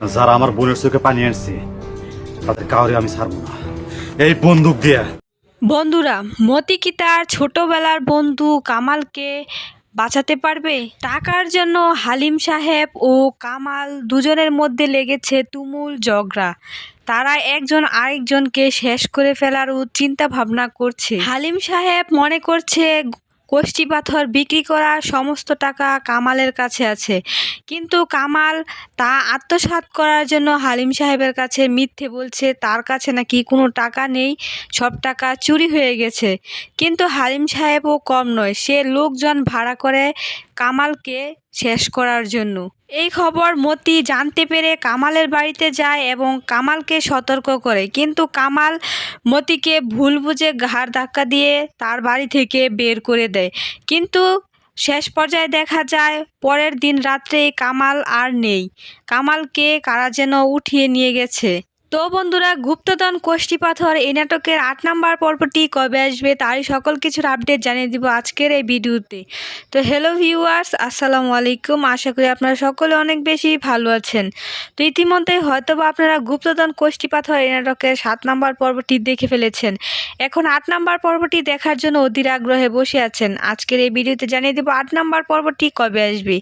যারা আমার বোনের চোখে পানি আনছে তাদের কাউরে আমি ছাড়বো না, এই বন্দুক দিয়ে। বন্ধুরা, মতি কি তার ছোটবেলার বন্ধু কামালকে বাঁচাতে পারবে? টাকার জন্য হালিম সাহেব ও কামাল দুজনের মধ্যে লেগেছে তুমুল ঝগড়া। তারা একজন আরেকজনকে শেষ করে ফেলার চিন্তা ভাবনা করছে। হালিম সাহেব মনে করছে কষ্টি পাথর বিক্রি করার সমস্ত টাকা কামালের কাছে আছে, কিন্তু কামাল তা আত্মসাৎ করার জন্য হালিম সাহেবের কাছে মিথ্যে বলছে তার কাছে নাকি কোনো টাকা নেই, সব টাকা চুরি হয়ে গেছে। কিন্তু হালিম সাহেবও কম নয়, সে লোকজন ভাড়া করে কামালকে শেষ করার জন্য। এই খবর মতি জানতে পেরে কামালের বাড়িতে যায় এবং কামালকে সতর্ক করে, কিন্তু কামাল মতিকে ভুল বুঝে ঘাড় ধাক্কা দিয়ে তার বাড়ি থেকে বের করে দেয়। কিন্তু শেষ পর্যায়ে দেখা যায় পরের দিন রাত্রেই কামাল আর নেই, কামালকে কারা যেন উঠিয়ে নিয়ে গেছে। তো বন্ধুরা, গুপ্তধন কষ্টি পাথর এই নাটকের 8 নাম্বার পর্বটি কবে আসবে তারই সকল কিছুর আপডেট জানিয়ে দিব আজকের এই ভিডিওতে। তো হ্যালো ভিউয়ার্স, আসসালামু আলাইকুম। আশা করি আপনারা সকলে অনেক বেশি ভালো আছেন। তো ইতিমধ্যেই হয়তো বা আপনারা গুপ্তধন কষ্টি পাথর এই নাটকের 7 নাম্বার পর্বটি দেখে ফেলেছেন। এখন 8 নাম্বার পর্বটি দেখার জন্য অধীর আগ্রহে বসে আছেন। আজকের এই ভিডিওতে জানিয়ে দেব 8 নাম্বার পর্বটি কবে আসবে।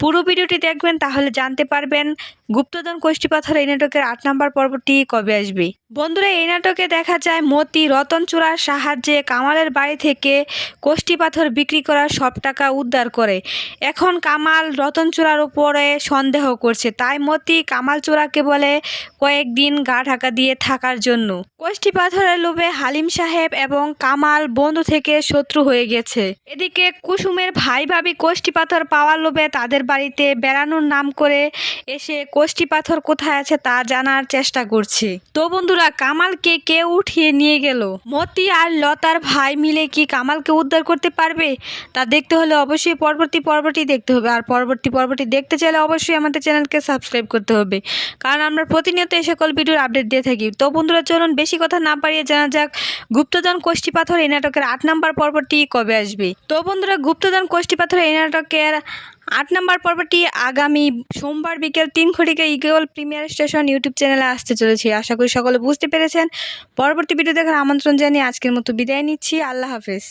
পুরো ভিডিওটি দেখবেন, তাহলে জানতে পারবেন গুপ্তধন কষ্টি পাথর এই নাটকের 8 নাম্বার পর্বটি কবে আসবে। বন্ধুরা, এই নাটকে দেখা যায় মতি রতন চূড়ার সাহায্যে কামালের বাড়ি থেকে কষ্টি পাথর বিক্রি করার সব টাকা উদ্ধার করে। এখন কামাল রতন চূড়ার উপরে সন্দেহ করছে, তাই মতি কামাল চূড়াকে বলে কয়েকদিন গা ঢাকা দিয়ে থাকার জন্য। কষ্টি পাথরের লোভে হালিম সাহেব এবং কামাল বন্ধু থেকে শত্রু হয়ে গেছে। এদিকে কুসুমের ভাই ভাবি কষ্টি পাথর পাওয়ার লোভে তাদের বাড়িতে বেড়ানোর নাম করে এসে কষ্টি পাথর কোথায় আছে তা জানার চেষ্টা করছে। তো বন্ধুরা, কামালকে কে উঠিয়ে নিয়ে গেল? মতি আর লতার ভাই মিলে কি কামালকে উদ্ধার করতে পারবে? তা দেখতে হলে অবশ্যই পরবর্তী পর্বটি দেখতে হবে। আর পরবর্তী পর্বটি দেখতে চাইলে অবশ্যই আমাদের চ্যানেলকে সাবস্ক্রাইব করতে হবে, কারণ আমরা প্রতিনিয়ত এই সকল ভিডিওর আপডেট দিয়ে থাকি। তো বন্ধুরা, চলুন বেশি কথা না বাড়িয়ে জানা যাক গুপ্তধন কষ্টি পাথর এই নাটকের 8 নাম্বার পর্বটি কবে আসবে। তো বন্ধুরা, গুপ্তধন কষ্টি পাথর এই নাটকের 8 নাম্বার পর্বটি আগামী সোমবার বিকেল 3 ঘটিকা ইগল প্রিমিয়ার স্টেশন ইউটিউব চ্যানেলে আসতে চলেছে। আশা করি সকলে বুঝতে পেরেছেন। পরবর্তী ভিডিও দেখার আমন্ত্রণ জানিয়ে আজকের মতো বিদায় নিচ্ছি। আল্লাহ হাফেজ।